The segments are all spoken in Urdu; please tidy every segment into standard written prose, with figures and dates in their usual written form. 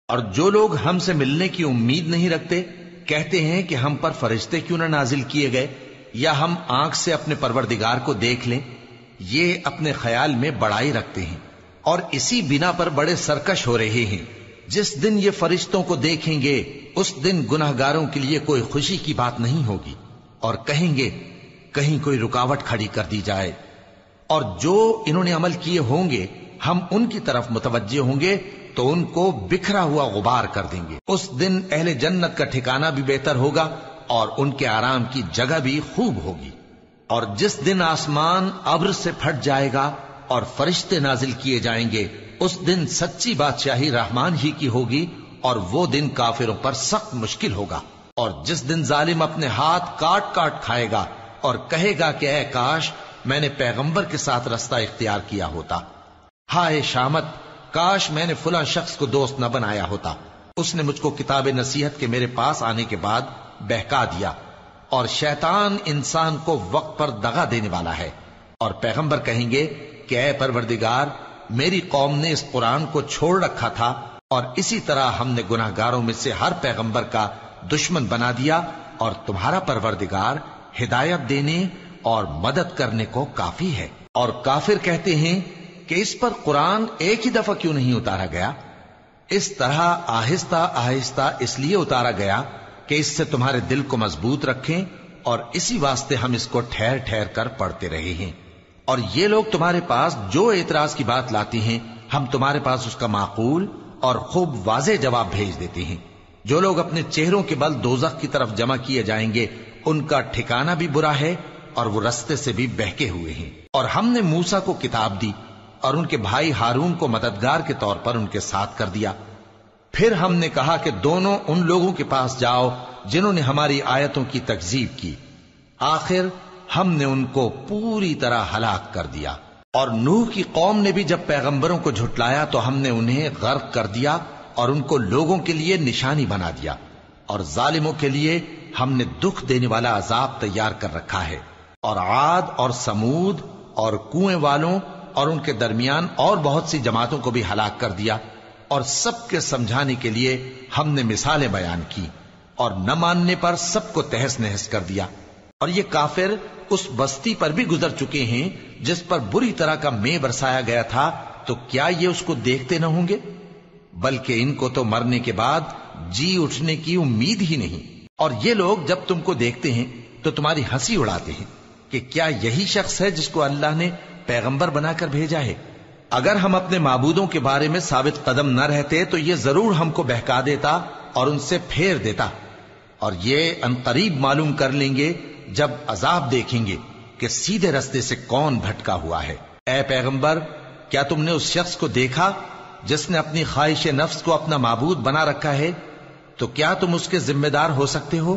اور جو لوگ ہم سے ملنے کی امید نہیں رکھتے کہتے ہیں کہ ہم پر فرشتے کیوں نہ نازل کیے گئے یا ہم آنکھ سے اپنے پروردگار کو دیکھ لیں. یہ اپنے خیال میں بڑائی رکھتے ہیں اور اسی بنا پر بڑے سرکش ہو رہے ہیں. جس دن یہ فرشتوں کو دیکھیں گے اس دن گناہگاروں کے لیے کوئی خوشی کی بات نہیں ہوگی اور کہیں گے کہیں کوئی رکاوٹ کھڑی کر دی جائے. اور جو انہوں نے عمل کیے ہوں گے ہم ان کی طرف متوجہ ہوں گے تو ان کو بکھرا ہوا غبار کر دیں گے. اس دن اہل جنت کا ٹھکانہ بھی بہتر ہوگا اور ان کے آرام کی جگہ بھی خوب ہوگی. اور جس دن آسمان ابر سے پھٹ جائے گا اور فرشتے نازل کیے جائیں گے اس دن سچی بادشاہی رحمان ہی کی ہوگی اور وہ دن کافروں پر سخت مشکل ہوگا. اور جس دن ظالم اپنے ہاتھ کاٹ کاٹ کھائے گا اور کہے گا کہ اے کاش میں نے پیغمبر کے ساتھ رستہ اختیار کیا ہوتا. ہائے شامت، کاش میں نے فلاں شخص کو دوست نہ بنایا ہوتا. اس نے مجھ کو کتاب نصیحت کے میرے پاس آنے کے بعد بہکا دیا. اور شیطان انسان کو وقت پر دغا دینے والا ہے. اور پیغمبر کہیں گے کہ اے پروردگار، میری قوم نے اس قرآن کو چھوڑ رکھا تھا اور اسی طرح ہم نے گناہگاروں میں سے ہر پیغمبر کا دشمن بنا دیا اور تمہارا پروردگار ہدایت دینے اور مدد کرنے کو کافی ہے. اور کافر کہتے ہیں کہ اس پر قرآن ایک ہی دفعہ کیوں نہیں اتارا گیا؟ اس طرح آہستہ آہستہ اس لیے اتارا گیا کہ اس سے تمہارے دل کو مضبوط رکھیں اور اسی واسطے ہم اس کو ٹھہر ٹھہر کر پڑھتے رہے ہیں. اور یہ لوگ تمہارے پاس جو اعتراض کی بات لاتی ہیں ہم تمہارے پاس اس کا معقول اور خوب واضح جواب بھیج دیتے ہیں. جو لوگ اپنے چہروں کے بل دوزخ کی طرف جمع کیے جائیں گے ان کا ٹھکانہ بھی برا ہے اور وہ رستے سے بھی بہکے ہوئے ہیں. اور ہم نے موسیٰ کو کتاب دی اور ان کے بھائی ہارون کو مددگار کے طور پر ان کے ساتھ کر دیا. پھر ہم نے کہا کہ دونوں ان لوگوں کے پاس جاؤ جنہوں نے ہماری آیتوں کی تکذیب کی. آخر ہم نے ان کو پوری طرح ہلاک کر دیا. اور نوح کی قوم نے بھی جب پیغمبروں کو جھٹلایا تو ہم نے انہیں غرق کر دیا اور ان کو لوگوں کے لیے نشانی بنا دیا. اور ظالموں کے لیے ہم نے دکھ دینے والا عذاب تیار کر رکھا ہے. اور عاد اور سمود اور کنویں والوں اور ان کے درمیان اور بہت سی جماعتوں کو بھی ہلاک کر دیا. اور سب کے سمجھانے کے لیے ہم نے مثالیں بیان کی اور نہ ماننے پر سب کو تہس نہس کر دیا. اور یہ کافر اس بستی پر بھی گزر چکے ہیں جس پر بری طرح کا مے برسایا گیا تھا، تو کیا یہ اس کو دیکھتے نہ ہوں گے؟ بلکہ ان کو تو مرنے کے بعد جی اٹھنے کی امید ہی نہیں. اور یہ لوگ جب تم کو دیکھتے ہیں تو تمہاری ہنسی اڑاتے ہیں کہ کیا یہی شخص ہے جس کو اللہ نے پیغمبر بنا کر بھیجا ہے؟ اگر ہم اپنے معبودوں کے بارے میں ثابت قدم نہ رہتے تو یہ ضرور ہم کو بہکا دیتا اور ان سے پھیر دیتا. اور یہ انقریب معلوم کر لیں گے جب عذاب دیکھیں گے کہ سیدھے رستے سے کون بھٹکا ہوا ہے. اے پیغمبر، کیا تم نے اس شخص کو دیکھا جس نے اپنی خواہش نفس کو اپنا معبود بنا رکھا ہے؟ تو کیا تم اس کے ذمہ دار ہو سکتے ہو؟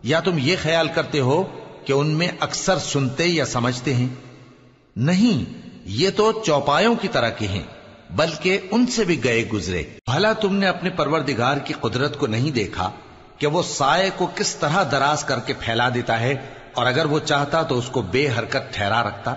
یا تم یہ خیال کرتے ہو کہ ان میں اکثر سنتے یا سمجھتے ہیں؟ نہیں، یہ تو چوپایوں کی طرح کے ہیں، بلکہ ان سے بھی گئے گزرے. بھلا تم نے اپنے پروردگار کی قدرت کو نہیں دیکھا کہ وہ سائے کو کس طرح دراز کر کے پھیلا دیتا ہے اور اگر وہ چاہتا تو اس کو بے حرکت ٹھہرا رکھتا؟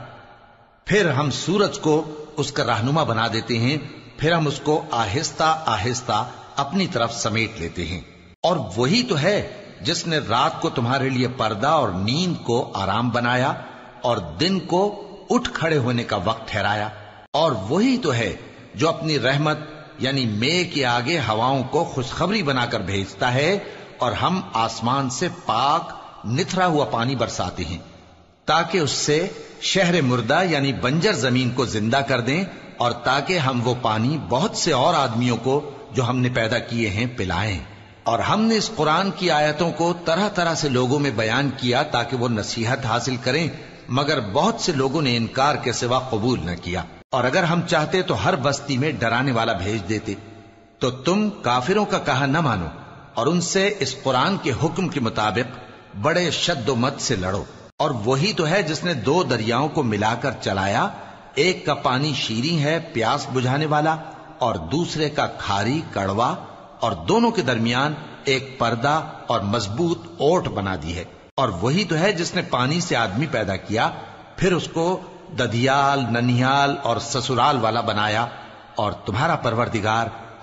پھر ہم سورج کو اس کا رہنما بنا دیتے ہیں، پھر ہم اس کو آہستہ آہستہ اپنی طرف سمیٹ لیتے ہیں. اور وہی تو ہے جس نے رات کو تمہارے لیے پردہ اور نیند کو آرام بنایا اور دن کو اٹھ کھڑے ہونے کا وقت ٹھہرایا. اور وہی تو ہے جو اپنی رحمت یعنی مے کے آگے ہواؤں کو خوشخبری بنا کر بھیجتا ہے اور ہم آسمان سے پاک نتھرا ہوا پانی برساتے ہیں تاکہ اس سے شہر مردہ یعنی بنجر زمین کو زندہ کر دیں اور تاکہ ہم وہ پانی بہت سے اور آدمیوں کو جو ہم نے پیدا کیے ہیں پلائیں. اور ہم نے اس قرآن کی آیتوں کو طرح طرح سے لوگوں میں بیان کیا تاکہ وہ نصیحت حاصل کریں، مگر بہت سے لوگوں نے انکار کے سوا قبول نہ کیا. اور اگر ہم چاہتے تو ہر بستی میں ڈرانے والا بھیج دیتے. تو تم کافروں کا کہا نہ مانو اور ان سے اس قرآن کے حکم کے مطابق بڑے شد و مت سے لڑو. اور وہی تو ہے جس نے دو دریاؤں کو ملا کر چلایا، ایک کا پانی شیریں ہے پیاس بجھانے والا اور دوسرے کا کھاری کڑوا، اور دونوں کے درمیان ایک پردہ اور مضبوط اوٹ بنا دی ہے. اور وہی تو ہے جس نے پانی سے آدمی پیدا کیا، پھر اس کو ددیال، ننیال اور سسرال والا بنایا. اور تمہارا پروردگار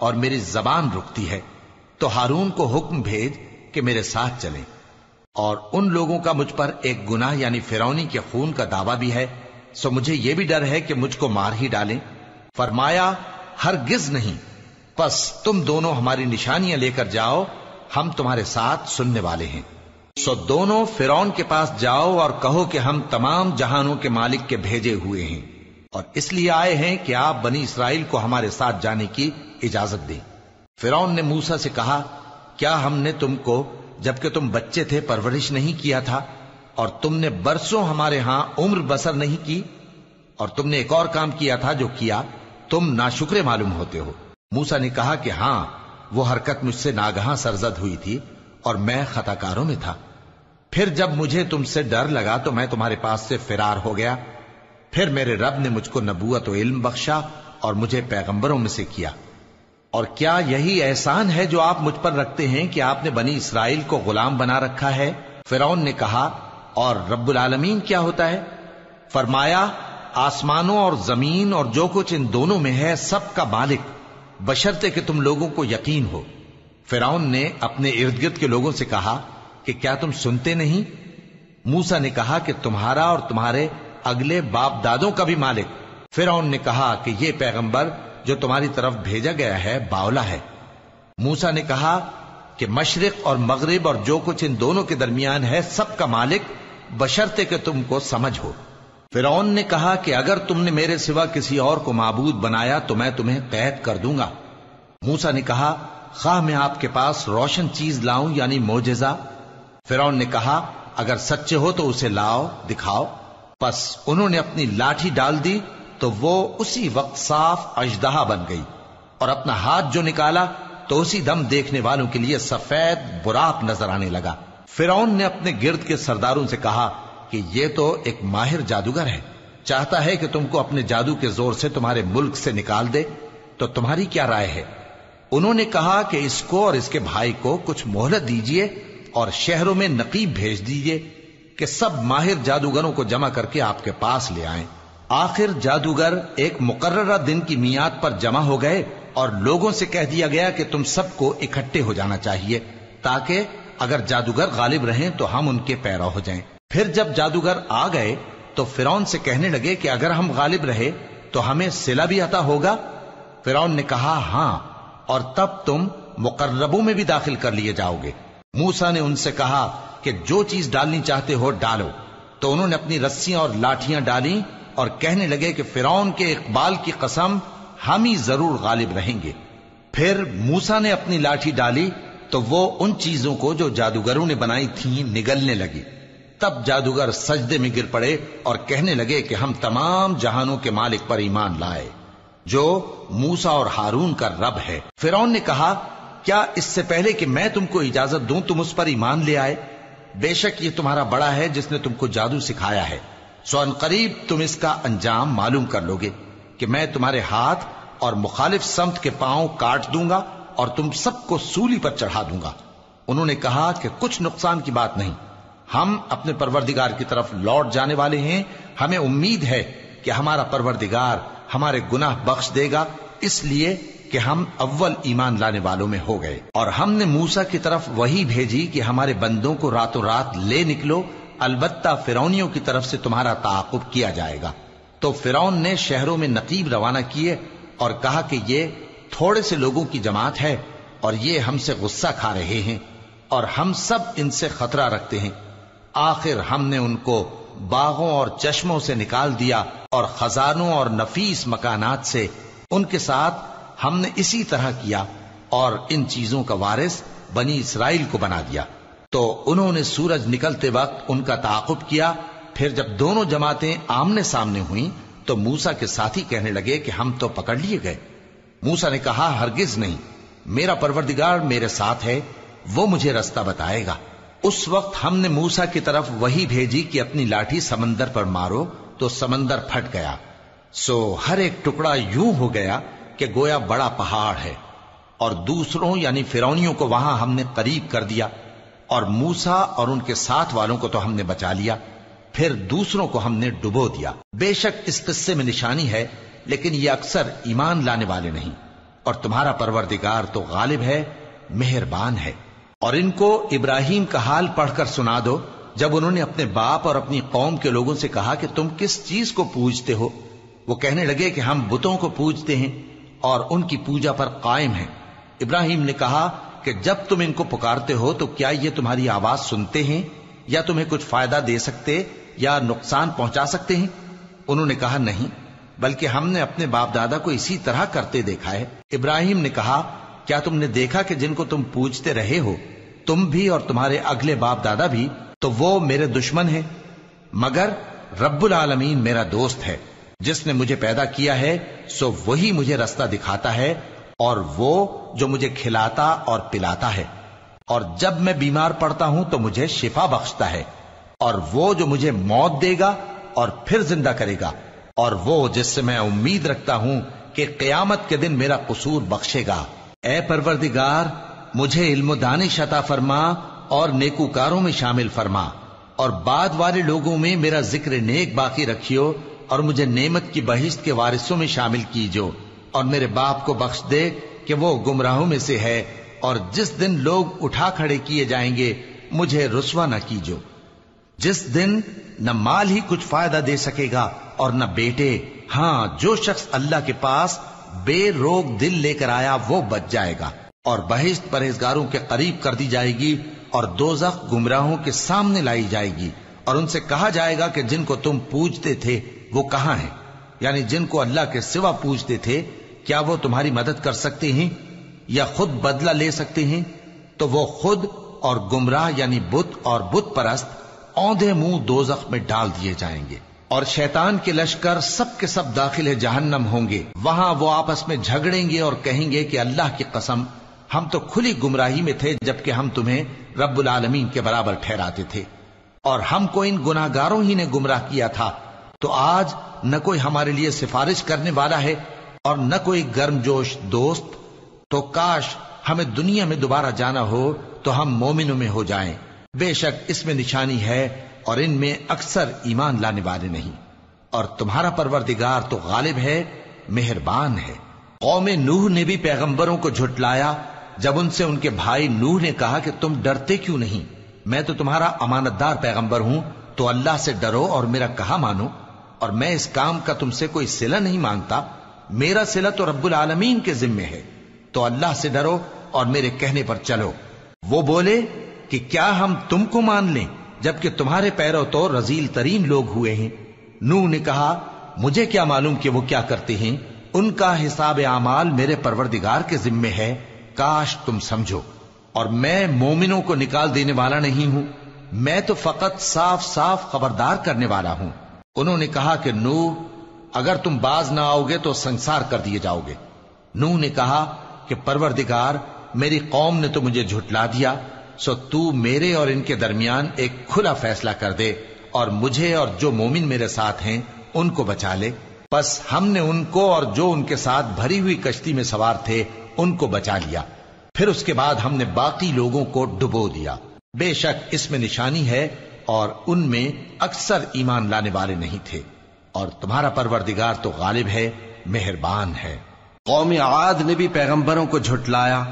اور میری زبان رکتی ہے، تو ہارون کو حکم بھیج کہ میرے ساتھ چلیں۔ اور ان لوگوں کا مجھ پر ایک گناہ یعنی فرعونی کے خون کا دعویٰ بھی ہے، سو مجھے یہ بھی ڈر ہے کہ مجھ کو مار ہی ڈالیں۔ فرمایا ہرگز نہیں، پس تم دونوں ہماری نشانیاں لے کر جاؤ، ہم تمہارے ساتھ سننے والے ہیں۔ سو دونوں فرعون کے پاس جاؤ اور کہو کہ ہم تمام جہانوں کے مالک کے بھیجے ہوئے ہیں، اور اس لیے آئے ہیں کہ آپ بنی اسرائیل کو ہمارے ساتھ جانے کی اجازت دیں۔ فرعون نے موسیٰ سے کہا، کیا ہم نے تم کو جبکہ تم بچے تھے پرورش نہیں کیا تھا، اور تم نے برسوں ہمارے ہاں عمر بسر نہیں کی؟ اور تم نے ایک اور کام کیا تھا جو کیا، تم ناشکرے معلوم ہوتے ہو۔ موسیٰ نے کہا کہ ہاں، وہ حرکت مجھ سے ناگہاں سرزد ہوئی تھی اور میں خطا کاروں میں تھا۔ پھر جب مجھے تم سے ڈر لگا تو میں تمہارے پاس سے فرار ہو گیا۔ پھر میرے رب نے مجھ کو نبوت و علم بخشا اور مجھے پیغمبروں میں سے کیا۔ اور کیا یہی احسان ہے جو آپ مجھ پر رکھتے ہیں کہ آپ نے بنی اسرائیل کو غلام بنا رکھا ہے؟ فرعون نے کہا، اور رب العالمین کیا ہوتا ہے؟ فرمایا، آسمانوں اور زمین اور جو کچھ ان دونوں میں ہے سب کا مالک، بشرطے کہ تم لوگوں کو یقین ہو۔ فرعون نے اپنے ارد گرد کے لوگوں سے کہا کہ کیا تم سنتے نہیں؟ موسیٰ نے کہا کہ تمہارا اور تمہارے اگلے باپ دادوں کا بھی مالک۔ فرعون نے کہا کہ یہ پیغمبر جو تمہاری طرف بھیجا گیا ہے باولا ہے۔ موسیٰ نے کہا کہ مشرق اور مغرب اور جو کچھ ان دونوں کے درمیان ہے سب کا مالک، بشرطے کہ تم کو سمجھ ہو۔ فرعون نے کہا کہ اگر تم نے میرے سوا کسی اور کو معبود بنایا تو میں تمہیں قید کر دوں گا۔ موسیٰ نے کہا، خواہ میں آپ کے پاس روشن چیز لاؤں یعنی معجزہ؟ فرعون نے کہا، اگر سچے ہو تو اسے لاؤ، دکھاؤ۔ پس انہوں نے اپنی لاٹھی ڈال دی تو وہ اسی وقت صاف اژدہا بن گئی، اور اپنا ہاتھ جو نکالا تو اسی دم دیکھنے والوں کے لیے سفید براق نظر آنے لگا۔ فرعون نے اپنے گرد کے سرداروں سے کہا کہ یہ تو ایک ماہر جادوگر ہے، چاہتا ہے کہ تم کو اپنے جادو کے زور سے تمہارے ملک سے نکال دے، تو تمہاری کیا رائے ہے؟ انہوں نے کہا کہ اس کو اور اس کے بھائی کو کچھ مہلت دیجئے اور شہروں میں نقیب بھیج دیجئے کہ سب ماہر جادوگروں کو جمع کر کے آپ کے پاس لے آئیں۔ آخر جادوگر ایک مقررہ دن کی میعاد پر جمع ہو گئے اور لوگوں سے کہہ دیا گیا کہ تم سب کو اکٹھے ہو جانا چاہیے، تاکہ اگر جادوگر غالب رہیں تو ہم ان کے پیرو ہو جائیں۔ پھر جب جادوگر آ گئے تو فرعون سے کہنے لگے کہ اگر ہم غالب رہے تو ہمیں صلہ بھی عطا ہوگا؟ فرعون نے کہا، ہاں، اور تب تم مقربوں میں بھی داخل کر لیے جاؤ گے۔ موسیٰ نے ان سے کہا کہ جو چیز ڈالنی چاہتے ہو ڈالو، تو انہوں نے اپنی رسیاں اور لاٹھیاں ڈالیں اور کہنے لگے کہ فرعون کے اقبال کی قسم، ہم ہی ضرور غالب رہیں گے۔ پھر موسیٰ نے اپنی لاٹھی ڈالی تو وہ ان چیزوں کو جو جادوگروں نے بنائی تھیں نگلنے لگی۔ تب جادوگر سجدے میں گر پڑے اور کہنے لگے کہ ہم تمام جہانوں کے مالک پر ایمان لائے، جو موسیٰ اور ہارون کا رب ہے۔ فرعون نے کہا، کیا اس سے پہلے کہ میں تم کو اجازت دوں تم اس پر ایمان لے آئے؟ بے شک یہ تمہارا بڑا ہے جس نے تم کو جادو سکھایا ہے، سو ان قریب تم اس کا انجام معلوم کر لوگے کہ میں تمہارے ہاتھ اور مخالف سمت کے پاؤں کاٹ دوں گا اور تم سب کو سولی پر چڑھا دوں گا۔ انہوں نے کہا کہ کچھ نقصان کی بات نہیں، ہم اپنے پروردگار کی طرف لوٹ جانے والے ہیں، ہمیں امید ہے کہ ہمارا پروردگار ہمارے گناہ بخش دے گا، اس لیے کہ ہم اول ایمان لانے والوں میں ہو گئے۔ اور ہم نے موسیٰ کی طرف وحی بھیجی کہ ہمارے بندوں کو راتوں رات لے نکلو، البتہ فرعونیوں کی طرف سے تمہارا تعاقب کیا جائے گا۔ تو فرعون نے شہروں میں نقیب روانہ کیے اور کہا کہ یہ تھوڑے سے لوگوں کی جماعت ہے اور یہ ہم سے غصہ کھا رہے ہیں اور ہم سب ان سے خطرہ رکھتے ہیں۔ آخر ہم نے ان کو باغوں اور چشموں سے نکال دیا اور خزانوں اور نفیس مکانات سے، ان کے ساتھ ہم نے اسی طرح کیا اور ان چیزوں کا وارث بنی اسرائیل کو بنا دیا۔ تو انہوں نے سورج نکلتے وقت ان کا تعاقب کیا۔ پھر جب دونوں جماعتیں آمنے سامنے ہوئیں تو موسیٰ کے ساتھی کہنے لگے کہ ہم تو پکڑ لیے گئے۔ موسیٰ نے کہا، ہرگز نہیں، میرا پروردگار میرے ساتھ ہے، وہ مجھے رستہ بتائے گا۔ اس وقت ہم نے موسیٰ کی طرف وحی بھیجی کہ اپنی لاٹھی سمندر پر مارو، تو سمندر پھٹ گیا، سو ہر ایک ٹکڑا یوں ہو گیا کہ گویا بڑا پہاڑ ہے، اور دوسروں یعنی فرعونیوں کو وہاں ہم نے قریب کر دیا، اور موسیٰ اور ان کے ساتھ والوں کو تو ہم نے بچا لیا، پھر دوسروں کو ہم نے ڈبو دیا۔ بے شک اس قصے میں نشانی ہے، لیکن یہ اکثر ایمان لانے والے نہیں۔ اور تمہارا پروردگار تو غالب ہے، مہربان ہے۔ اور ان کو ابراہیم کا حال پڑھ کر سنا دو جب انہوں نے اپنے باپ اور اپنی قوم کے لوگوں سے کہا کہ تم کس چیز کو پوجتے ہو؟ وہ کہنے لگے کہ ہم بتوں کو پوجتے ہیں اور ان کی پوجا پر قائم ہیں۔ ابراہیم نے کہا کہ جب تم ان کو پکارتے ہو تو کیا یہ تمہاری آواز سنتے ہیں یا تمہیں کچھ فائدہ دے سکتے یا نقصان پہنچا سکتے ہیں؟ انہوں نے کہا نہیں، بلکہ ہم نے اپنے باپ دادا کو اسی طرح کرتے دیکھا ہے۔ ابراہیم نے کہا کیا تم نے دیکھا کہ جن کو تم پوجتے رہے ہو، تم بھی اور تمہارے اگلے باپ دادا بھی، تو وہ میرے دشمن ہیں، مگر رب العالمین میرا دوست ہے۔ جس نے مجھے پیدا کیا ہے سو وہی مجھے رستہ دکھاتا ہے، اور وہ جو مجھے کھلاتا اور پلاتا ہے، اور جب میں بیمار پڑتا ہوں تو مجھے شفا بخشتا ہے، اور وہ جو مجھے موت دے گا اور پھر زندہ کرے گا، اور وہ جس سے میں امید رکھتا ہوں کہ قیامت کے دن میرا قصور بخشے گا۔ اے پروردگار، مجھے علم و دانش عطا فرما اور نیکوکاروں میں شامل فرما، اور بعد والے لوگوں میں میرا ذکر نیک باقی رکھیو، اور مجھے نعمت کی بہشت کے وارثوں میں شامل کیجو، اور میرے باپ کو بخش دے کہ وہ گمراہوں میں سے ہے، اور جس دن لوگ اٹھا کھڑے کیے جائیں گے مجھے رسوا نہ کیجو، جس دن نہ مال ہی کچھ فائدہ دے سکے گا اور نہ بیٹے۔ ہاں، جو شخص اللہ کے پاس بے روک دل لے کر آیا وہ بچ جائے گا، اور بہشت پرہیزگاروں کے قریب کر دی جائے گی، اور دوزخ گمراہوں کے سامنے لائی جائے گی، اور ان سے کہا جائے گا کہ جن کو تم پوجتے تھے وہ کہاں ہیں؟ یعنی جن کو اللہ کے سوا پوجتے تھے، کیا وہ تمہاری مدد کر سکتے ہیں یا خود بدلہ لے سکتے ہیں؟ تو وہ خود اور گمراہ یعنی بت اور بت پرست اوندھے منہ دوزخ میں ڈال دیے جائیں گے، اور شیطان کے لشکر سب کے سب داخل جہنم ہوں گے۔ وہاں وہ آپس میں جھگڑیں گے اور کہیں گے کہ اللہ کی قسم، ہم تو کھلی گمراہی میں تھے جبکہ ہم تمہیں رب العالمین کے برابر ٹھہراتے تھے، اور ہم کو ان گناہگاروں ہی نے گمراہ کیا تھا، تو آج نہ کوئی ہمارے لیے سفارش کرنے والا ہے اور نہ کوئی گرم جوش دوست۔ تو کاش ہمیں دنیا میں دوبارہ جانا ہو تو ہم مومنوں میں ہو جائیں۔ بے شک اس میں نشانی ہے اور ان میں اکثر ایمان لانے والے نہیں، اور تمہارا پروردگار تو غالب ہے، مہربان ہے۔ قوم نوح نے بھی پیغمبروں کو جھٹلایا جب ان سے ان کے بھائی نوح نے کہا کہ تم ڈرتے کیوں نہیں؟ میں تو تمہارا امانت دار پیغمبر ہوں، تو اللہ سے ڈرو اور میرا کہا مانو، اور میں اس کام کا تم سے کوئی صلہ نہیں مانگتا، میرا صلہ تو رب العالمین کے ذمے ہے، تو اللہ سے ڈرو اور میرے کہنے پر چلو۔ وہ بولے کہ کیا ہم تم کو مان لیں جبکہ تمہارے پیرو تو رذیل ترین لوگ ہوئے ہیں؟ نوح نے کہا مجھے کیا معلوم کہ وہ کیا کرتے ہیں، ان کا حساب اعمال میرے پروردگار کے ذمے ہے، کاش تم سمجھو۔ اور میں مومنوں کو نکال دینے والا نہیں ہوں، میں تو فقط صاف صاف خبردار کرنے والا ہوں۔ انہوں نے کہا کہ نوح، اگر تم باز نہ آؤ گے تو سنسار کر دیے جاؤ گے۔ نوح نے کہا کہ پروردگار، میری قوم نے تو مجھے جھٹلا دیا، سو تو میرے اور ان کے درمیان ایک کھلا فیصلہ کر دے، اور مجھے اور جو مومن میرے ساتھ ہیں ان کو بچا لے۔ بس ہم نے ان کو اور جو ان کے ساتھ بھری ہوئی کشتی میں سوار تھے ان کو بچا لیا، پھر اس کے بعد ہم نے باقی لوگوں کو ڈبو دیا۔ بے شک اس میں نشانی ہے اور ان میں اکثر ایمان لانے والے نہیں تھے، اور تمہارا پروردگار تو غالب ہے، مہربان ہے۔ قوم عاد نے بھی پیغمبروں کو جھٹلایا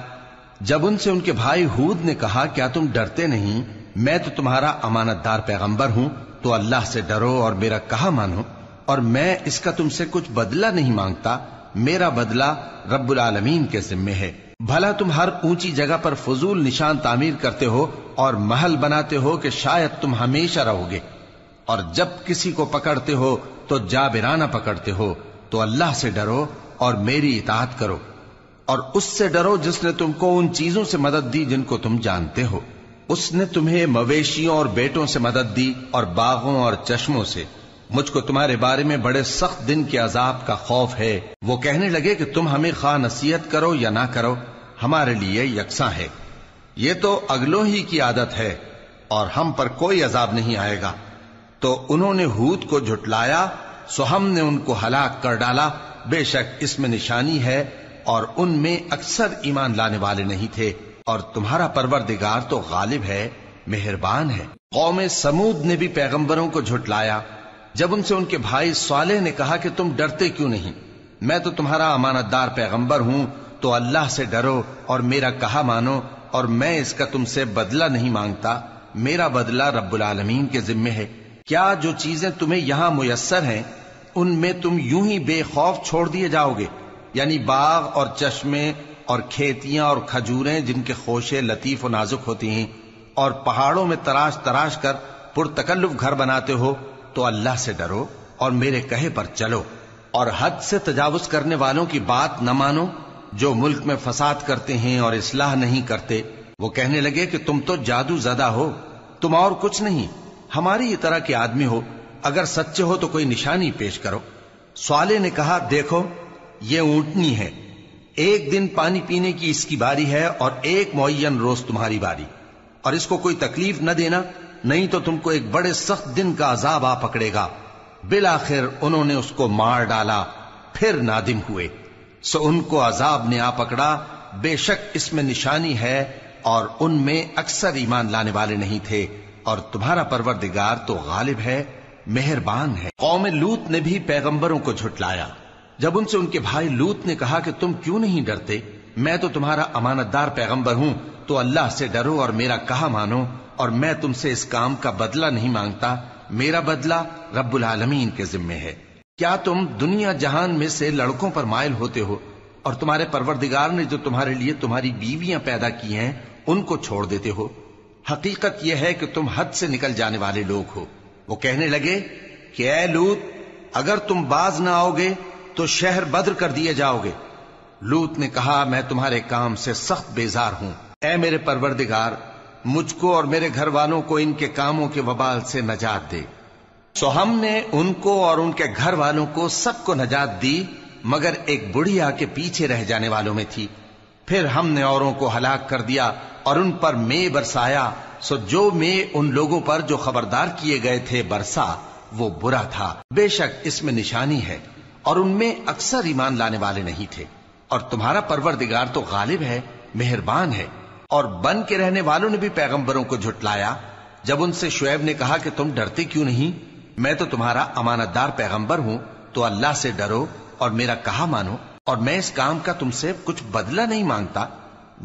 جب ان سے ان کے بھائی ہود نے کہا کیا تم ڈرتے نہیں؟ میں تو تمہارا امانت دار پیغمبر ہوں، تو اللہ سے ڈرو اور میرا کہا مانو، اور میں اس کا تم سے کچھ بدلہ نہیں مانگتا، میرا بدلہ رب العالمین کے ذمے ہے۔ بھلا تم ہر اونچی جگہ پر فضول نشان تعمیر کرتے ہو اور محل بناتے ہو کہ شاید تم ہمیشہ رہو گے، اور جب کسی کو پکڑتے ہو تو جابرانہ پکڑتے ہو، تو اللہ سے ڈرو اور میری اطاعت کرو، اور اس سے ڈرو جس نے تم کو ان چیزوں سے مدد دی جن کو تم جانتے ہو۔ اس نے تمہیں مویشیوں اور بیٹوں سے مدد دی اور باغوں اور چشموں سے۔ مجھ کو تمہارے بارے میں بڑے سخت دن کے عذاب کا خوف ہے۔ وہ کہنے لگے کہ تم ہمیں خواہ نصیحت کرو یا نہ کرو، ہمارے لیے یکساں ہے، یہ تو اگلوں ہی کی عادت ہے، اور ہم پر کوئی عذاب نہیں آئے گا۔ تو انہوں نے ہود کو جھٹلایا، سو ہم نے ان کو ہلاک کر ڈالا۔ بے شک اس میں نشانی ہے اور ان میں اکثر ایمان لانے والے نہیں تھے، اور تمہارا پروردگار تو غالب ہے، مہربان ہے۔ قوم سمود نے بھی پیغمبروں کو جھٹلایا جب ان سے ان کے بھائی صالح نے کہا کہ تم ڈرتے کیوں نہیں؟ میں تو تمہارا امانت دار پیغمبر ہوں، تو اللہ سے ڈرو اور میرا کہا مانو، اور میں اس کا تم سے بدلہ نہیں مانگتا، میرا بدلہ رب العالمین کے ذمے ہے۔ کیا جو چیزیں تمہیں یہاں میسر ہیں ان میں تم یوں ہی بے خوف چھوڑ دیے جاؤ گے؟ یعنی باغ اور چشمے اور کھیتیاں اور کھجوریں جن کے خوشے لطیف و نازک ہوتی ہیں، اور پہاڑوں میں تراش تراش کر پرتکلف گھر بناتے ہو، تو اللہ سے ڈرو اور میرے کہے پر چلو، اور حد سے تجاوز کرنے والوں کی بات نہ مانو جو ملک میں فساد کرتے ہیں اور اصلاح نہیں کرتے۔ وہ کہنے لگے کہ تم تو جادو زدہ ہو، تم اور کچھ نہیں، ہماری ہی طرح کے آدمی ہو، اگر سچے ہو تو کوئی نشانی پیش کرو۔ صالح نے کہا دیکھو یہ اونٹنی ہے، ایک دن پانی پینے کی اس کی باری ہے اور ایک معین روز تمہاری باری، اور اس کو کوئی تکلیف نہ دینا، نہیں تو تم کو ایک بڑے سخت دن کا عذاب آ پکڑے گا۔ بالآخر انہوں نے اس کو مار ڈالا، پھر نادم ہوئے، سو ان کو عذاب نے آ پکڑا، بے شک اس میں نشانی ہے اور ان میں اکثر ایمان لانے والے نہیں تھے، اور تمہارا پروردگار تو غالب ہے، مہربان ہے۔ قوم لوط نے بھی پیغمبروں کو جھٹلایا۔ جب ان سے ان کے بھائی لوط نے کہا کہ تم کیوں نہیں ڈرتے، میں تو تمہارا امانت دار پیغمبر ہوں، تو اللہ سے ڈرو اور میرا کہا مانو، اور میں تم سے اس کام کا بدلہ نہیں مانگتا، میرا بدلہ رب العالمین کے ذمے ہے۔ کیا تم دنیا جہان میں سے لڑکوں پر مائل ہوتے ہو، اور تمہارے پروردگار نے جو تمہارے لیے تمہاری بیویاں پیدا کی ہیں ان کو چھوڑ دیتے ہو؟ حقیقت یہ ہے کہ تم حد سے نکل جانے والے لوگ ہو۔ وہ کہنے لگے کہ اے لوط، اگر تم باز نہ آؤ گے تو شہر بدر کر دیے جاؤ گے۔ لوط نے کہا میں تمہارے کام سے سخت بیزار ہوں، اے میرے پروردگار مجھ کو اور میرے گھر والوں کو ان کے کاموں کے وبال سے نجات دے۔ سو ہم نے ان کو اور ان کے گھر والوں کو سب کو نجات دی، مگر ایک بڑھیا کے پیچھے رہ جانے والوں میں تھی۔ پھر ہم نے اوروں کو ہلاک کر دیا اور ان پر مے برسایا، سو جو مے ان لوگوں پر جو خبردار کیے گئے تھے برسا وہ برا تھا۔ بے شک اس میں نشانی ہے، اور ان میں اکثر ایمان لانے والے نہیں تھے، اور تمہارا پروردگار تو غالب ہے، مہربان ہے۔ اور بن کے رہنے والوں نے بھی پیغمبروں کو جھٹلایا۔ جب ان سے شعیب نے کہا کہ تم ڈرتے کیوں نہیں، میں تو تمہارا امانت دار پیغمبر ہوں، تو اللہ سے ڈرو اور میرا کہا مانو، اور میں اس کام کا تم سے کچھ بدلہ نہیں مانگتا،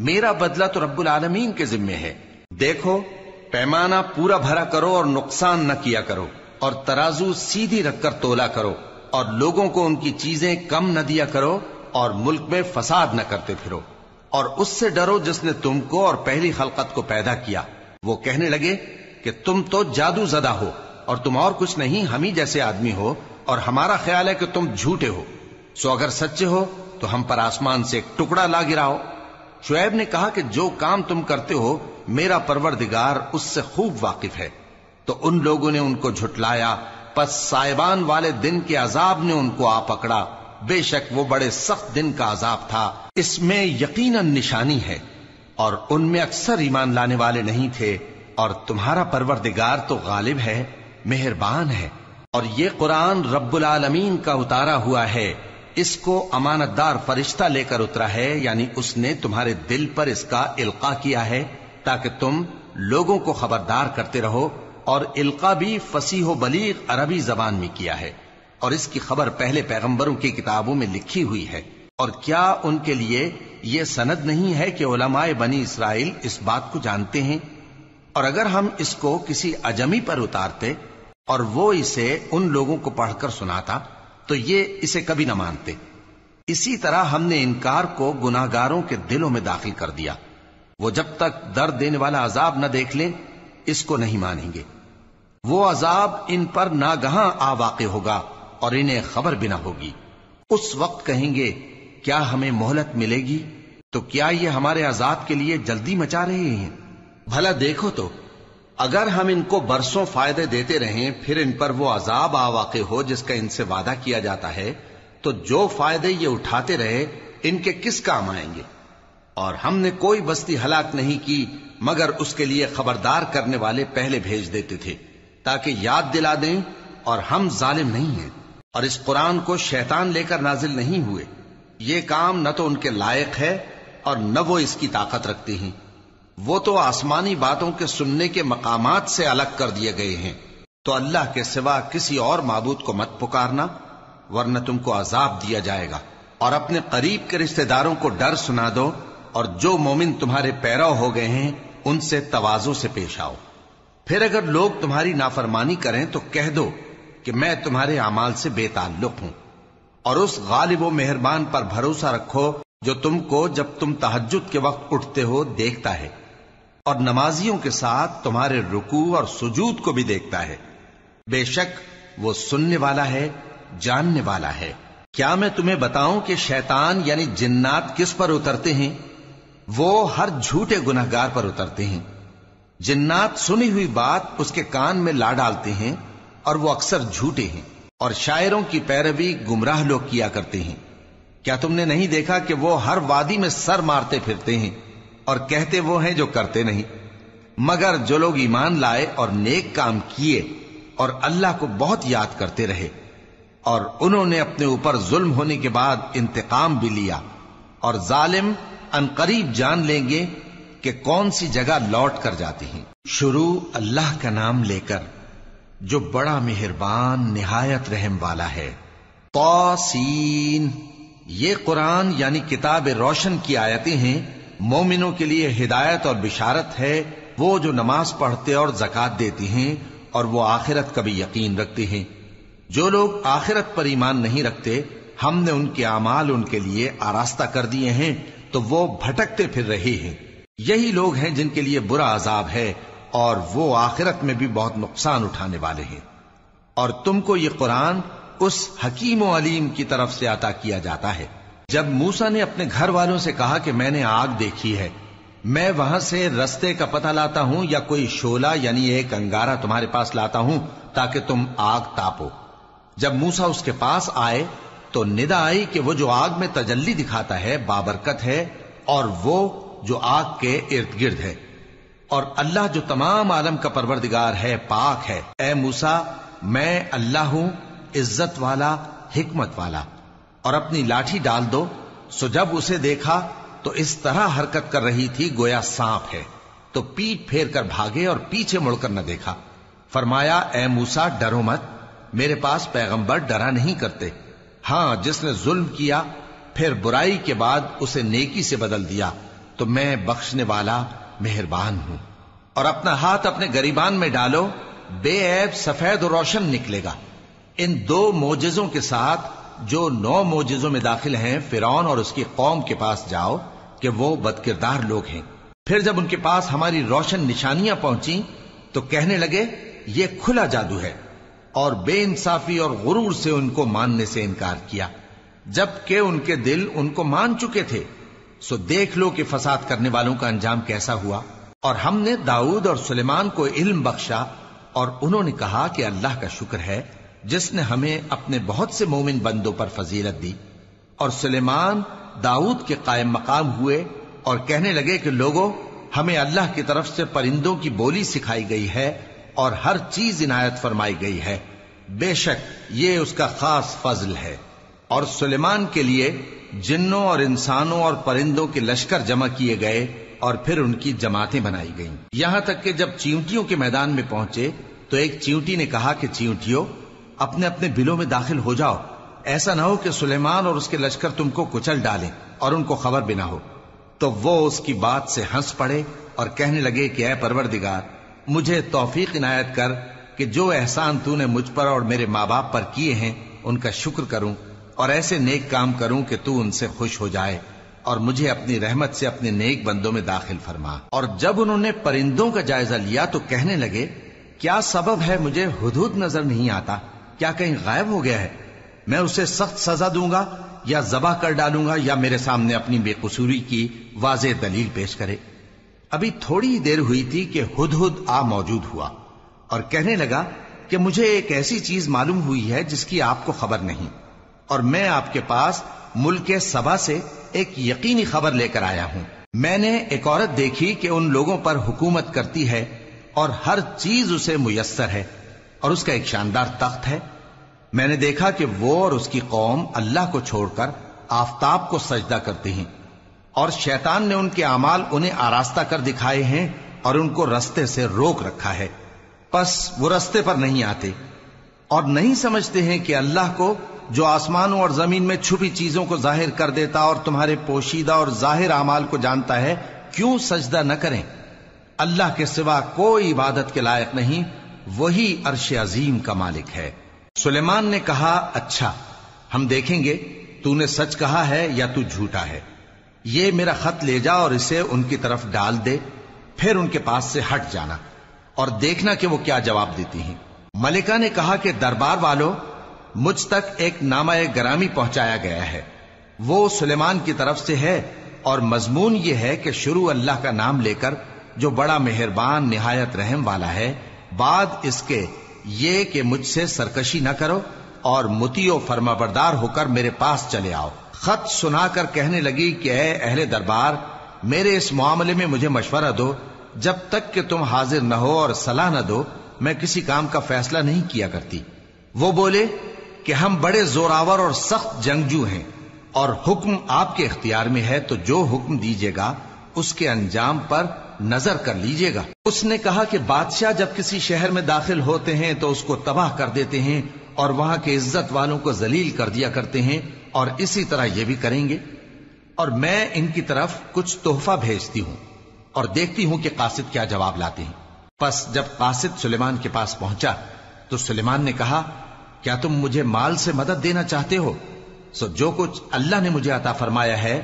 میرا بدلہ تو رب العالمین کے ذمے ہے۔ دیکھو پیمانہ پورا بھرا کرو اور نقصان نہ کیا کرو، اور ترازو سیدھی رکھ کر تولا کرو، اور لوگوں کو ان کی چیزیں کم نہ دیا کرو، اور ملک میں فساد نہ کرتے پھرو، اور اس سے ڈرو جس نے تم کو اور پہلی خلقت کو پیدا کیا۔ وہ کہنے لگے کہ تم تو جادو زدہ ہو، اور تم اور کچھ نہیں، ہم ہی جیسے آدمی ہو، اور ہمارا خیال ہے کہ تم جھوٹے ہو، سو اگر سچے ہو تو ہم پر آسمان سے ایک ٹکڑا لا گراؤ۔ شعیب نے کہا کہ جو کام تم کرتے ہو میرا پروردگار اس سے خوب واقف ہے۔ تو ان لوگوں نے ان کو جھٹلایا، پس سائبان والے دن کے عذاب نے ان کو آ پکڑا، بے شک وہ بڑے سخت دن کا عذاب تھا، اس میں یقیناً نشانی ہے، اور ان میں اکثر ایمان لانے والے نہیں تھے، اور تمہارا پروردگار تو غالب ہے، مہربان ہے۔ اور یہ قرآن رب العالمین کا اتارا ہوا ہے، اس کو امانت دار فرشتہ لے کر اترا ہے، یعنی اس نے تمہارے دل پر اس کا القاء کیا ہے تاکہ تم لوگوں کو خبردار کرتے رہو، اور القاء بھی فصیح و بلیغ عربی زبان میں کیا ہے، اور اس کی خبر پہلے پیغمبروں کی کتابوں میں لکھی ہوئی ہے۔ اور کیا ان کے لیے یہ سند نہیں ہے کہ علماء بنی اسرائیل اس بات کو جانتے ہیں؟ اور اگر ہم اس کو کسی اجمی پر اتارتے اور وہ اسے ان لوگوں کو پڑھ کر سناتا تو یہ اسے کبھی نہ مانتے۔ اسی طرح ہم نے انکار کو گناہگاروں کے دلوں میں داخل کر دیا، وہ جب تک درد دینے والا عذاب نہ دیکھ لیں اس کو نہیں مانیں گے۔ وہ عذاب ان پر ناگہاں آ واقع ہوگا اور انہیں خبر بھی نہ ہوگی۔ اس وقت کہیں گے کیا ہمیں مہلت ملے گی؟ تو کیا یہ ہمارے عذاب کے لیے جلدی مچا رہے ہیں؟ بھلا دیکھو تو اگر ہم ان کو برسوں فائدے دیتے رہیں پھر ان پر وہ عذاب آ واقع ہو جس کا ان سے وعدہ کیا جاتا ہے، تو جو فائدے یہ اٹھاتے رہے ان کے کس کام آئیں گے؟ اور ہم نے کوئی بستی ہلاک نہیں کی مگر اس کے لیے خبردار کرنے والے پہلے بھیج دیتے تھے تاکہ یاد دلا دیں، اور ہم ظالم نہیں ہیں۔ اور اس قرآن کو شیطان لے کر نازل نہیں ہوئے، یہ کام نہ تو ان کے لائق ہے اور نہ وہ اس کی طاقت رکھتے ہیں۔ وہ تو آسمانی باتوں کے سننے کے مقامات سے الگ کر دیے گئے ہیں۔ تو اللہ کے سوا کسی اور معبود کو مت پکارنا ورنہ تم کو عذاب دیا جائے گا، اور اپنے قریب کے رشتہ داروں کو ڈر سنا دو، اور جو مومن تمہارے پیرو ہو گئے ہیں ان سے تواضع سے پیش آؤ۔ پھر اگر لوگ تمہاری نافرمانی کریں تو کہہ دو کہ میں تمہارے اعمال سے بے تعلق ہوں، اور اس غالب و مہربان پر بھروسہ رکھو جو تم کو جب تم تہجد کے وقت اٹھتے ہو دیکھتا ہے، اور نمازیوں کے ساتھ تمہارے رکوع اور سجود کو بھی دیکھتا ہے۔ بے شک وہ سننے والا ہے، جاننے والا ہے۔ کیا میں تمہیں بتاؤں کہ شیطان یعنی جنات کس پر اترتے ہیں؟ وہ ہر جھوٹے گنہگار پر اترتے ہیں۔ جنات سنی ہوئی بات اس کے کان میں لا ڈالتے ہیں، اور وہ اکثر جھوٹے ہیں، اور شاعروں کی پیروی گمراہ لوگ کیا کرتے ہیں۔ کیا تم نے نہیں دیکھا کہ وہ ہر وادی میں سر مارتے پھرتے ہیں، اور کہتے وہ ہیں جو کرتے نہیں؟ مگر جو لوگ ایمان لائے اور نیک کام کیے اور اللہ کو بہت یاد کرتے رہے، اور انہوں نے اپنے اوپر ظلم ہونے کے بعد انتقام بھی لیا، اور ظالم عنقریب جان لیں گے کہ کون سی جگہ لوٹ کر جاتے ہیں۔ شروع اللہ کا نام لے کر جو بڑا مہربان نہایت رحم والا ہے۔ طاسین، یہ قرآن یعنی کتاب روشن کی آیتیں ہیں، مومنوں کے لیے ہدایت اور بشارت ہے، وہ جو نماز پڑھتے اور زکوٰۃ دیتے ہیں اور وہ آخرت کا بھی یقین رکھتے ہیں۔ جو لوگ آخرت پر ایمان نہیں رکھتے، ہم نے ان کے اعمال ان کے لیے آراستہ کر دیے ہیں تو وہ بھٹکتے پھر رہے ہیں۔ یہی لوگ ہیں جن کے لیے برا عذاب ہے، اور وہ آخرت میں بھی بہت نقصان اٹھانے والے ہیں۔ اور تم کو یہ قرآن اس حکیم و علیم کی طرف سے عطا کیا جاتا ہے۔ جب موسیٰ نے اپنے گھر والوں سے کہا کہ میں نے آگ دیکھی ہے، میں وہاں سے رستے کا پتہ لاتا ہوں یا کوئی شعلہ یعنی ایک انگارہ تمہارے پاس لاتا ہوں تاکہ تم آگ تاپو۔ جب موسیٰ اس کے پاس آئے تو ندا آئی کہ وہ جو آگ میں تجلی دکھاتا ہے بابرکت ہے، اور وہ جو آگ کے ارد گرد ہے، اور اللہ جو تمام عالم کا پروردگار ہے پاک ہے۔ اے موسیٰ، میں اللہ ہوں، عزت والا، حکمت والا، اور اپنی لاٹھی ڈال دو۔ سو جب اسے دیکھا تو اس طرح حرکت کر رہی تھی گویا سانپ ہے، تو پیٹ پھیر کر بھاگے اور پیچھے مڑ کر نہ دیکھا۔ فرمایا اے موسیٰ ڈرو مت، میرے پاس پیغمبر ڈرا نہیں کرتے۔ ہاں جس نے ظلم کیا پھر برائی کے بعد اسے نیکی سے بدل دیا تو میں بخشنے والا مہربان ہوں۔ اور اپنا ہاتھ اپنے گریبان میں ڈالو، بے عیب سفید و روشن نکلے گا۔ ان 2 معجزوں کے ساتھ جو 9 معجزوں میں داخل ہیں فرعون اور اس کی قوم کے پاس جاؤ کہ وہ بدکردار لوگ ہیں۔ پھر جب ان کے پاس ہماری روشن نشانیاں پہنچیں تو کہنے لگے یہ کھلا جادو ہے، اور بے انصافی اور غرور سے ان کو ماننے سے انکار کیا، جبکہ ان کے دل ان کو مان چکے تھے۔ سو دیکھ لو کہ فساد کرنے والوں کا انجام کیسا ہوا۔ اور ہم نے داؤد اور سلیمان کو علم بخشا، اور انہوں نے کہا کہ اللہ کا شکر ہے جس نے ہمیں اپنے بہت سے مومن بندوں پر فضیلت دی۔ اور سلیمان داؤد کے قائم مقام ہوئے اور کہنے لگے کہ لوگوں، ہمیں اللہ کی طرف سے پرندوں کی بولی سکھائی گئی ہے اور ہر چیز عنایت فرمائی گئی ہے، بے شک یہ اس کا خاص فضل ہے۔ اور سلیمان کے لیے جنوں اور انسانوں اور پرندوں کے لشکر جمع کیے گئے اور پھر ان کی جماعتیں بنائی گئیں، یہاں تک کہ جب چیونٹیوں کے میدان میں پہنچے تو ایک چیونٹی نے کہا کہ چیونٹیوں اپنے اپنے بلوں میں داخل ہو جاؤ، ایسا نہ ہو کہ سلیمان اور اس کے لشکر تم کو کچل ڈالیں اور ان کو خبر بھی نہ ہو۔ تو وہ اس کی بات سے ہنس پڑے اور کہنے لگے کہ اے پروردگار، مجھے توفیق عنایت کر کہ جو احسان تو نے مجھ پر اور میرے ماں باپ پر کیے ہیں ان کا شکر کروں، اور ایسے نیک کام کروں کہ تو ان سے خوش ہو جائے، اور مجھے اپنی رحمت سے اپنے نیک بندوں میں داخل فرما۔ اور جب انہوں نے پرندوں کا جائزہ لیا تو کہنے لگے کیا سبب ہے مجھے ہدہد نظر نہیں آتا؟ کیا کہیں غائب ہو گیا ہے؟ میں اسے سخت سزا دوں گا یا ذبح کر ڈالوں گا، یا میرے سامنے اپنی بے قصوری کی واضح دلیل پیش کرے۔ ابھی تھوڑی ہی دیر ہوئی تھی کہ ہدہد آ موجود ہوا اور کہنے لگا کہ مجھے ایک ایسی چیز معلوم ہوئی ہے جس کی آپ کو خبر نہیں، اور میں آپ کے پاس ملک سبا سے ایک یقینی خبر لے کر آیا ہوں۔ میں نے ایک عورت دیکھی کہ ان لوگوں پر حکومت کرتی ہے اور ہر چیز اسے میسر ہے، اور اس کا ایک شاندار تخت ہے۔ میں نے دیکھا کہ وہ اور اس کی قوم اللہ کو چھوڑ کر آفتاب کو سجدہ کرتے ہیں، اور شیطان نے ان کے اعمال انہیں آراستہ کر دکھائے ہیں اور ان کو رستے سے روک رکھا ہے، پس وہ رستے پر نہیں آتے اور نہیں سمجھتے ہیں کہ اللہ کو جو آسمانوں اور زمین میں چھپی چیزوں کو ظاہر کر دیتا اور تمہارے پوشیدہ اور ظاہر اعمال کو جانتا ہے، کیوں سجدہ نہ کریں؟ اللہ کے سوا کوئی عبادت کے لائق نہیں، وہی عرش عظیم کا مالک ہے۔ سلیمان نے کہا، اچھا ہم دیکھیں گے تو نے سچ کہا ہے یا تو جھوٹا ہے۔ یہ میرا خط لے جا اور اسے ان کی طرف ڈال دے، پھر ان کے پاس سے ہٹ جانا اور دیکھنا کہ وہ کیا جواب دیتی ہیں۔ ملکہ نے کہا کہ دربار والوں، مجھ تک ایک نامہ گرامی پہنچایا گیا ہے، وہ سلیمان کی طرف سے ہے، اور مضمون یہ ہے کہ شروع اللہ کا نام لے کر جو بڑا مہربان نہایت رحم والا ہے، بعد اس کے یہ کہ مجھ سے سرکشی نہ کرو اور مطیع و فرما بردار ہو کر میرے پاس چلے آؤ۔ خط سنا کر کہنے لگی کہ اے اہل دربار، میرے اس معاملے میں مجھے مشورہ دو، جب تک کہ تم حاضر نہ ہو اور صلاح نہ دو میں کسی کام کا فیصلہ نہیں کیا کرتی۔ وہ بولے کہ ہم بڑے زوراور اور سخت جنگجو ہیں، اور حکم آپ کے اختیار میں ہے، تو جو حکم دیجیے گا اس کے انجام پر نظر کر لیجیے گا۔ اس نے کہا کہ بادشاہ جب کسی شہر میں داخل ہوتے ہیں تو اس کو تباہ کر دیتے ہیں اور وہاں کے عزت والوں کو ذلیل کر دیا کرتے ہیں، اور اسی طرح یہ بھی کریں گے، اور میں ان کی طرف کچھ تحفہ بھیجتی ہوں اور دیکھتی ہوں کہ قاصد کیا جواب لاتے ہیں۔ پس جب قاصد سلیمان کے پاس پہنچا تو سلیمان نے کہا، کیا تم مجھے مال سے مدد دینا چاہتے ہو؟ سو جو کچھ اللہ نے مجھے عطا فرمایا ہے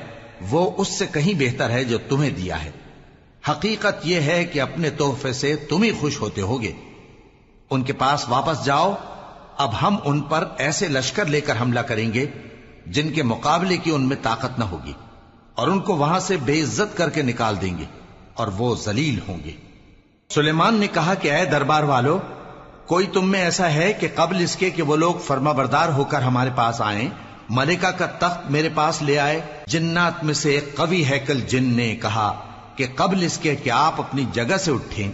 وہ اس سے کہیں بہتر ہے جو تمہیں دیا ہے۔ حقیقت یہ ہے کہ اپنے تحفے سے تم ہی خوش ہوتے ہوگے۔ ان کے پاس واپس جاؤ، اب ہم ان پر ایسے لشکر لے کر حملہ کریں گے جن کے مقابلے کی ان میں طاقت نہ ہوگی، اور ان کو وہاں سے بے عزت کر کے نکال دیں گے اور وہ ذلیل ہوں گے۔ سلیمان نے کہا کہ اے دربار والو، کوئی تم میں ایسا ہے کہ قبل اس کے کہ وہ لوگ فرما بردار ہو کر ہمارے پاس آئیں، ملکہ کا تخت میرے پاس لے آئے؟ جنات میں سے ایک قوی ہیکل جن نے کہا کہ قبل اس کے کہ آپ اپنی جگہ سے اٹھیں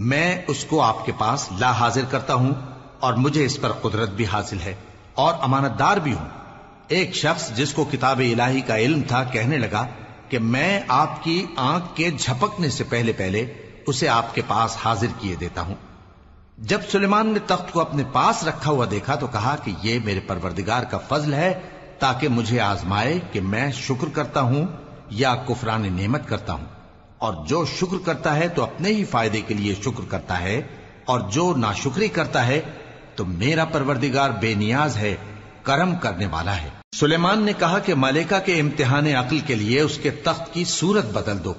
میں اس کو آپ کے پاس لا حاضر کرتا ہوں، اور مجھے اس پر قدرت بھی حاصل ہے اور امانت دار بھی ہوں۔ ایک شخص جس کو کتاب الہی کا علم تھا کہنے لگا کہ میں آپ کی آنکھ کے جھپکنے سے پہلے پہلے اسے آپ کے پاس حاضر کیے دیتا ہوں۔ جب سلیمان نے تخت کو اپنے پاس رکھا ہوا دیکھا تو کہا کہ یہ میرے پروردگار کا فضل ہے تاکہ مجھے آزمائے کہ میں شکر کرتا ہوں یا کفران نعمت کرتا ہوں، اور جو شکر کرتا ہے تو اپنے ہی فائدے کے لیے شکر کرتا ہے، اور جو ناشکری کرتا ہے تو میرا پروردگار بے نیاز ہے، کرم کرنے والا ہے۔ سلیمان نے کہا کہ ملکہ کے امتحان عقل کے لیے اس کے تخت کی صورت بدل دو،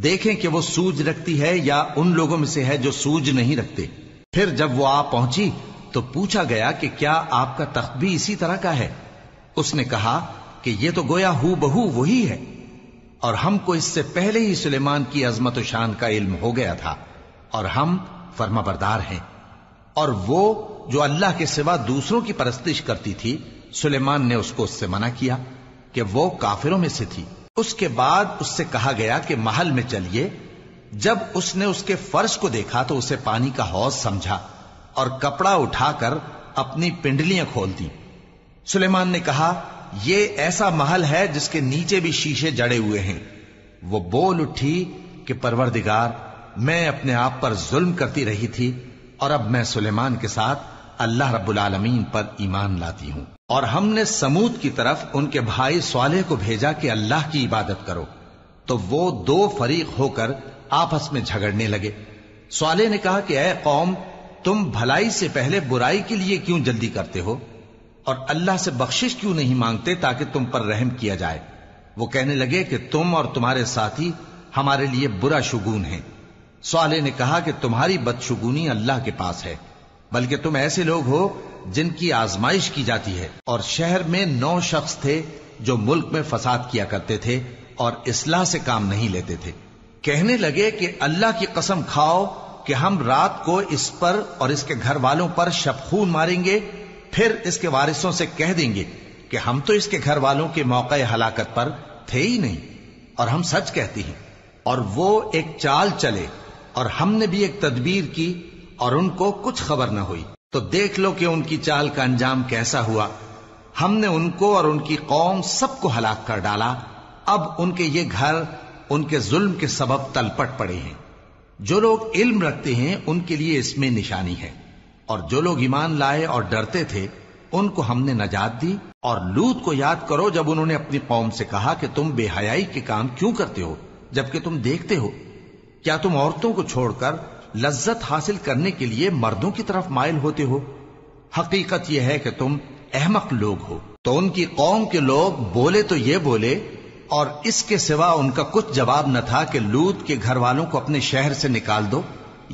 دیکھیں کہ وہ سوج رکھتی ہے یا ان لوگوں میں سے ہے جو سوج نہیں رکھتے۔ پھر جب وہ آ پہنچی تو پوچھا گیا کہ کیا آپ کا تخت بھی اسی طرح کا ہے؟ اس نے کہا کہ یہ تو گویا ہو بہو وہی ہے، اور ہم کو اس سے پہلے ہی سلیمان کی عظمت و شان کا علم ہو گیا تھا، اور ہم فرما بردار ہیں۔ اور وہ جو اللہ کے سوا دوسروں کی پرستش کرتی تھی، سلیمان نے اس کو اس سے منع کیا کہ وہ کافروں میں سے تھی۔ اس کے بعد اس سے کہا گیا کہ محل میں چلیے۔ جب اس نے اس کے فرش کو دیکھا تو اسے پانی کا حوض سمجھا اور کپڑا اٹھا کر اپنی پنڈلیاں کھول دی۔ سلیمان نے کہا، یہ ایسا محل ہے جس کے نیچے بھی شیشے جڑے ہوئے ہیں۔ وہ بول اٹھی کہ پروردگار، میں اپنے آپ پر ظلم کرتی رہی تھی، اور اب میں سلیمان کے ساتھ اللہ رب العالمین پر ایمان لاتی ہوں۔ اور ہم نے سمود کی طرف ان کے بھائی صالح کو بھیجا کہ اللہ کی عبادت کرو، تو وہ دو فریق ہو کر آپس میں جھگڑنے لگے۔ صالح نے کہا کہ اے قوم، تم بھلائی سے پہلے برائی کے لیے کیوں جلدی کرتے ہو، اور اللہ سے بخشش کیوں نہیں مانگتے تاکہ تم پر رحم کیا جائے؟ وہ کہنے لگے کہ تم اور تمہارے ساتھی ہمارے لیے برا شگون ہیں۔ صالح نے کہا کہ تمہاری بدشگونی اللہ کے پاس ہے، بلکہ تم ایسے لوگ ہو جن کی آزمائش کی جاتی ہے۔ اور شہر میں 9 شخص تھے جو ملک میں فساد کیا کرتے تھے اور اصلاح سے کام نہیں لیتے تھے۔ کہنے لگے کہ اللہ کی قسم کھاؤ کہ ہم رات کو اس پر اور اس کے گھر والوں پر شبخون ماریں گے، پھر اس کے وارثوں سے کہہ دیں گے کہ ہم تو اس کے گھر والوں کے موقع ہلاکت پر تھے ہی نہیں، اور ہم سچ کہتی ہیں۔ اور وہ ایک چال چلے، اور ہم نے بھی ایک تدبیر کی، اور ان کو کچھ خبر نہ ہوئی۔ تو دیکھ لو کہ ان کی چال کا انجام کیسا ہوا۔ ہم نے ان کو اور ان کی قوم سب کو ہلاک کر ڈالا۔ اب ان کے یہ گھر ان کے ظلم کے سبب تلپٹ پڑے ہیں۔ جو لوگ علم رکھتے ہیں ان کے لیے اس میں نشانی ہے، اور جو لوگ ایمان لائے اور ڈرتے تھے ان کو ہم نے نجات دی. اور لوط کو یاد کرو جب انہوں نے اپنی قوم سے کہا کہ تم بے حیائی کے کام کیوں کرتے ہو جبکہ تم دیکھتے ہو؟ کیا تم عورتوں کو چھوڑ کر لذت حاصل کرنے کے لیے مردوں کی طرف مائل ہوتے ہو؟ حقیقت یہ ہے کہ تم احمق لوگ ہو. تو ان کی قوم کے لوگ بولے تو یہ بولے، اور اس کے سوا ان کا کچھ جواب نہ تھا کہ لوط کے گھر والوں کو اپنے شہر سے نکال دو.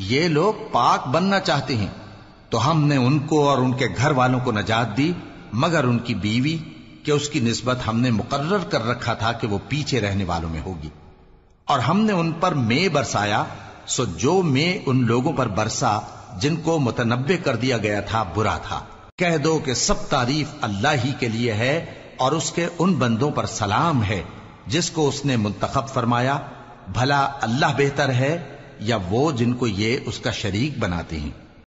یہ لوگ پاک بننا چاہتے ہیں، تو ہم نے ان کو اور ان کے گھر والوں کو نجات دی، مگر ان کی بیوی کہ اس کی نسبت ہم نے مقرر کر رکھا تھا کہ وہ پیچھے رہنے والوں میں ہوگی. اور ہم نے ان پر مے برسایا، سو جو مے ان لوگوں پر برسا جن کو متنبع کر دیا گیا تھا برا تھا. کہہ دو کہ سب تعریف اللہ ہی کے لیے ہے، اور اس کے ان بندوں پر سلام ہے جس کو اس نے منتخب فرمایا. بھلا اللہ بہتر ہے یا وہ جن کو یہ اس کا شریک بناتے ہیں؟